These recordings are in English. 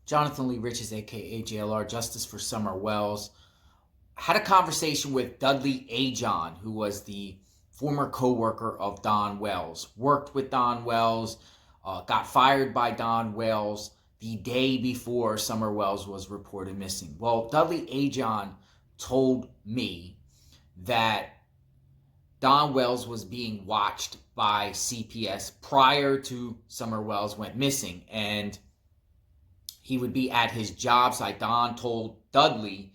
Jonathan Lee Riches, aka JLR, Justice for Summer Wells, had a conversation with Dudley Ajan, who was the former co-worker of Don Wells, worked with Don Wells, got fired by Don Wells the day before Summer Wells was reported missing. Well, Dudley Ajan told me that Don Wells was being watched by CPS prior to Summer Wells went missing, and he would be at his job site. Don told Dudley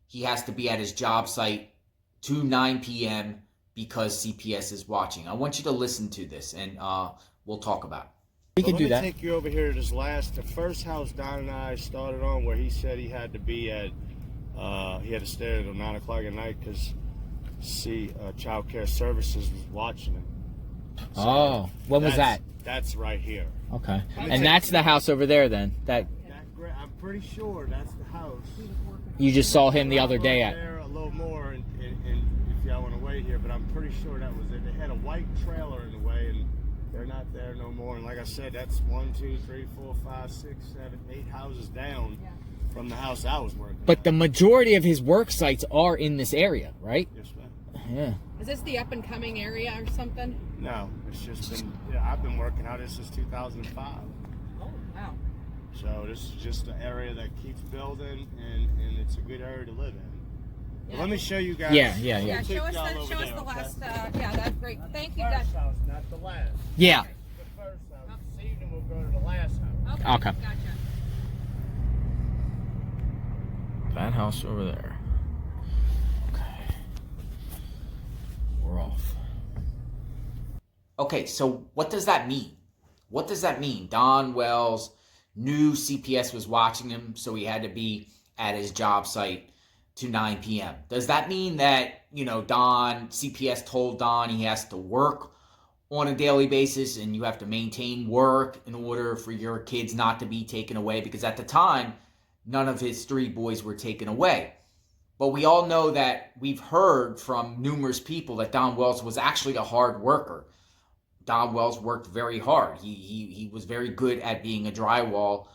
he has to be at his job site to 9 p.m. because CPS is watching. I want you to listen to this, and we'll talk about it. We can do that. Let me take you over here to the first house Don and I started on, where he said he had to be at, he had to stay until 9 o'clock at night because Child Care Services was watching him. So when was that? That's right here. Okay. And that's the house over there then? I'm pretty sure that's the house. You just saw him the other day at? There a little more, and if y'all want to wait here, but I'm pretty sure that was it. They had a white trailer in the way, and they're not there no more. And like I said, that's 1, 2, 3, 4, 5, 6, 7, 8 houses down from the house I was working But at. the majority of his work sites are in this area, right? Yes, ma'am. Yeah. Is this the up and coming area or something? No, it's just been, I've been working out this since 2005. Oh, wow. So this is just an area that keeps building, and it's a good area to live in. Yeah. Well, let me show you guys. Yeah, I'll show take y'all us over the there, last, okay? yeah, that's great. Thank you, The Dad. first house, not the last. Yeah. The first house. This evening we'll go to the last house. Okay, Okay. gotcha. That house over there. Okay. We're off. Okay, so what does that mean? What does that mean? Don Wells knew CPS was watching him, so he had to be at his job site to 9 p.m. Does that mean that, CPS told Don he has to work on a daily basis and you have to maintain work in order for your kids not to be taken away? Because at the time, none of his 3 boys were taken away. But we all know that we've heard from numerous people that Don Wells was actually a hard worker. Don Wells worked very hard. He was very good at being a drywall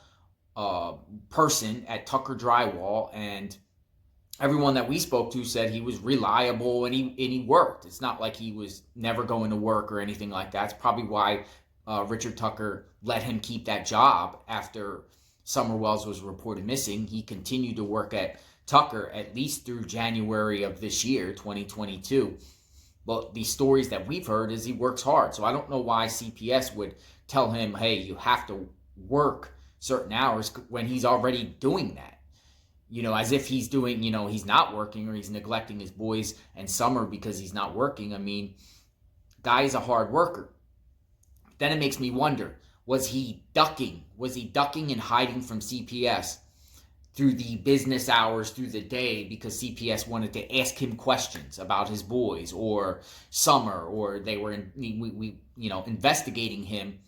person at Tucker Drywall, and everyone that we spoke to said he was reliable and he worked. It's not like he was never going to work or anything like that. It's probably why Richard Tucker let him keep that job after Summer Wells was reported missing. He continued to work at Tucker at least through January of this year, 2022. But the stories that we've heard is he works hard. So I don't know why CPS would tell him, hey, you have to work certain hours when he's already doing that. As if he's doing, he's not working or he's neglecting his boys and Summer because he's not working. I mean, guy is a hard worker. Then it makes me wonder, was he ducking? Was he ducking and hiding from CPS through the business hours, through the day, because CPS wanted to ask him questions about his boys or Summer, or they were investigating him,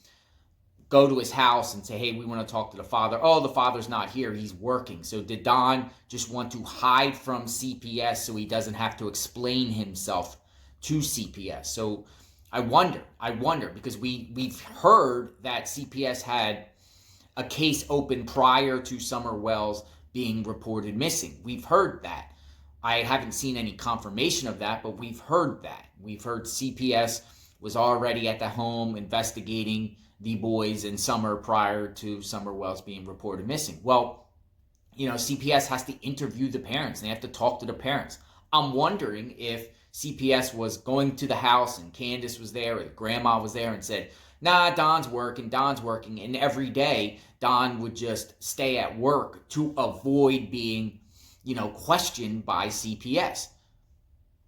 go to his house and say, hey, we want to talk to the father. Oh, the father's not here, he's working. So did Don just want to hide from CPS so he doesn't have to explain himself to CPS? So I wonder, because we've heard that CPS had a case open prior to Summer Wells being reported missing. We've heard that. I haven't seen any confirmation of that, but we've heard that. We've heard CPS was already at the home investigating the boys in Summer prior to Summer Wells being reported missing. Well, CPS has to interview the parents, and they have to talk to the parents. I'm wondering if CPS was going to the house and Candus was there or the grandma was there and said, nah, Don's working, and every day Don would just stay at work to avoid being, questioned by CPS.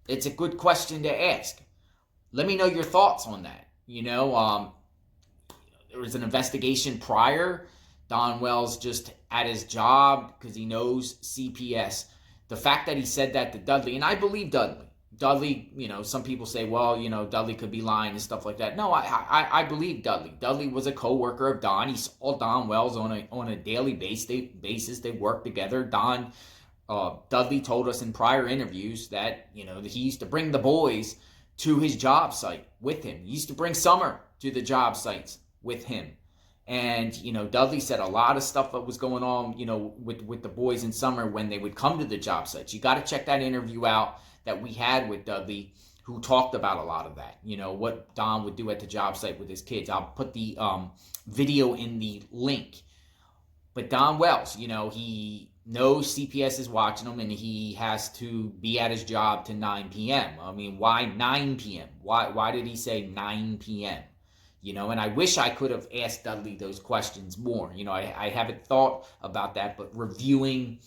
It's a good question to ask. Let me know your thoughts on that. There was an investigation prior. Don Wells just at his job because he knows CPS. The fact that he said that to Dudley, and I believe Dudley. Dudley, some people say, well, Dudley could be lying and stuff like that. No, I believe Dudley. Dudley was a co-worker of Don. He saw Don Wells on a daily basis. They worked together. Dudley told us in prior interviews that, that he used to bring the boys to his job site with him. He used to bring Summer to the job sites with him. And, Dudley said a lot of stuff that was going on, with the boys in summer when they would come to the job sites. You got to check that interview out that we had with Dudley, who talked about a lot of that, what Don would do at the job site with his kids. I'll put the video in the link. But Don Wells, he knows CPS is watching him, and he has to be at his job to 9 p.m. I mean, why 9 p.m.? Why did he say 9 p.m.? And I wish I could have asked Dudley those questions more. I haven't thought about that, but reviewing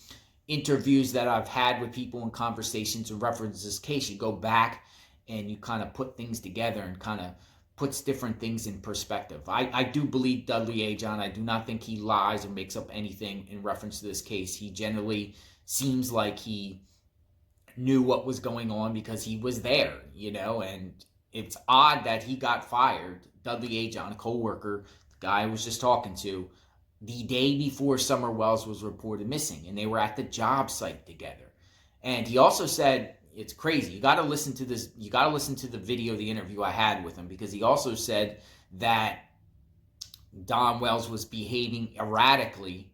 interviews that I've had with people in conversations in reference to this case, you go back and you kind of put things together and kind of puts different things in perspective. I do believe Dudley Ajan. I do not think he lies or makes up anything in reference to this case. He generally seems like he knew what was going on because he was there, and it's odd that he got fired. Dudley Ajan, a coworker, the guy I was just talking to, the day before Summer Wells was reported missing, and they were at the job site together. And he also said, it's crazy. You got to listen to this. You got to listen to the video, the interview I had with him, because he also said that Don Wells was behaving erratically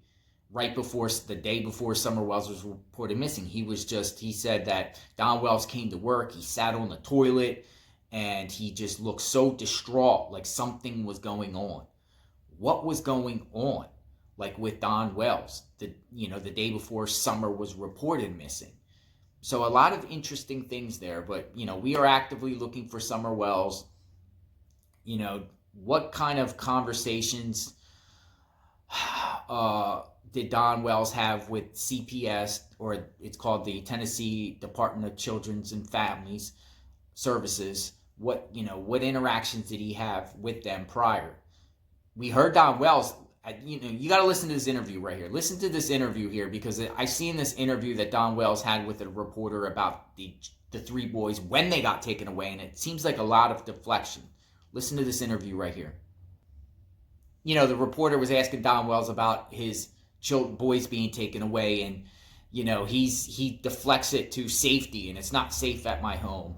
right before the day before Summer Wells was reported missing. He said that Don Wells came to work. He sat on the toilet and he just looked so distraught, like something was going on. What was going on? Like with Don Wells, the day before Summer was reported missing. So a lot of interesting things there, but, we are actively looking for Summer Wells. What kind of conversations did Don Wells have with CPS, or it's called the Tennessee Department of Children's and Families Services? What interactions did he have with them prior? We heard Don Wells. You got to listen to this interview right here. Listen to this interview here, because I see in this interview that Don Wells had with a reporter about the three boys when they got taken away, and it seems like a lot of deflection. Listen to this interview right here. The reporter was asking Don Wells about his boys being taken away, and he deflects it to safety, and it's not safe at my home.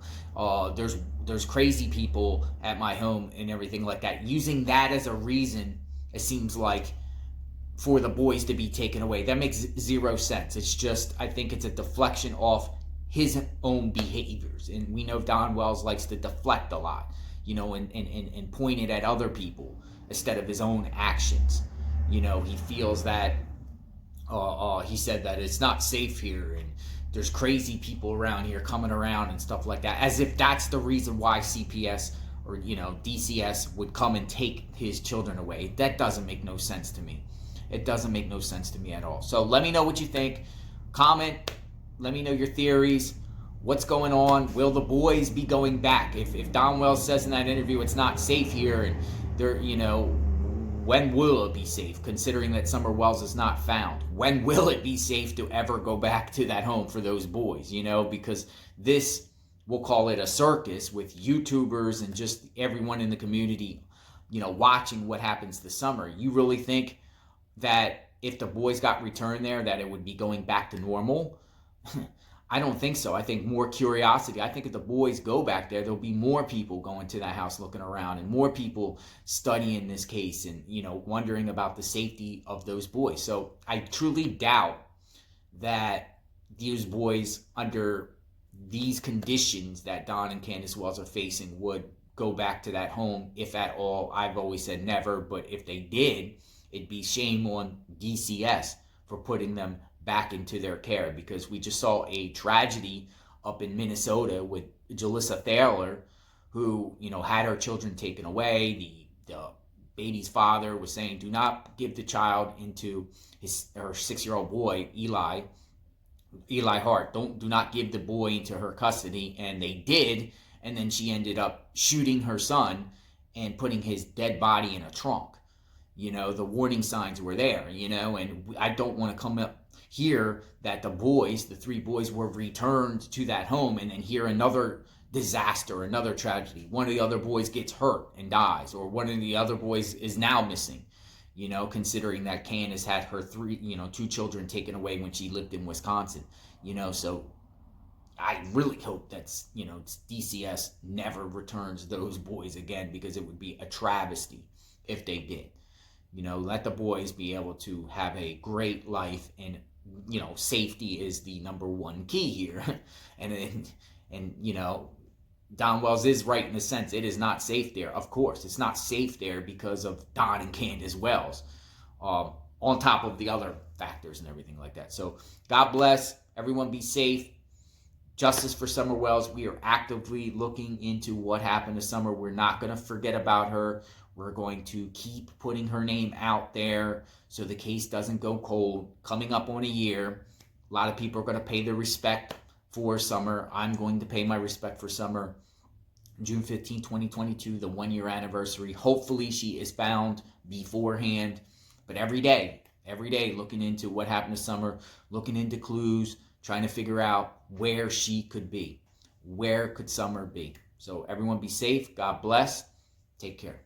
There's crazy people at my home and everything like that, using that as a reason. It seems like, for the boys to be taken away. That makes zero sense. It's just, I think it's a deflection off his own behaviors. And we know Don Wells likes to deflect a lot, and point it at other people instead of his own actions. He feels that, he said that it's not safe here, and there's crazy people around here coming around and stuff like that, as if that's the reason why CPS or DCS would come and take his children away. That doesn't make no sense to me. It doesn't make no sense to me at all. So let me know what you think. Comment. Let me know your theories. What's going on? Will the boys be going back? If Don Wells says in that interview it's not safe here, and they're, when will it be safe, considering that Summer Wells is not found? When will it be safe to ever go back to that home for those boys? Because this, we'll call it a circus with YouTubers and just everyone in the community, watching what happens this summer. You really think that if the boys got returned there, that it would be going back to normal? I don't think so. I think more curiosity. I think if the boys go back there, there'll be more people going to that house looking around, and more people studying this case and, wondering about the safety of those boys. So I truly doubt that these boys, under these conditions that Don and Candus Wells are facing, would go back to that home, if at all. I've always said never, but if they did, it'd be shame on DCS for putting them back into their care, because we just saw a tragedy up in Minnesota with Jalissa Thaler, who, had her children taken away. The baby's father was saying, do not give the child into her 6-year-old boy, Eli Hart. Do not give the boy into her custody. And they did. And then she ended up shooting her son and putting his dead body in a trunk. The warning signs were there, and I don't want to come up here that the 3 boys were returned to that home and then hear another disaster, another tragedy. One of the other boys gets hurt and dies, or one of the other boys is now missing, considering that Candus had her 2 children taken away when she lived in Wisconsin, so I really hope that's, DCS never returns those boys again, because it would be a travesty if they did. let the boys be able to have a great life, and safety is the number one key here. and Don Wells is right in the sense it is not safe there. Of course, it's not safe there because of Don and Candus Wells, on top of the other factors and everything like that. So God bless, everyone be safe. Justice for Summer Wells. We are actively looking into what happened to Summer. We're not going to forget about her. We're going to keep putting her name out there so the case doesn't go cold. Coming up on a year, a lot of people are going to pay their respect for Summer. I'm going to pay my respect for Summer. June 15, 2022, the 1-year anniversary. Hopefully she is found beforehand. But every day, looking into what happened to Summer, looking into clues, trying to figure out where she could be. Where could Summer be? So everyone be safe. God bless. Take care.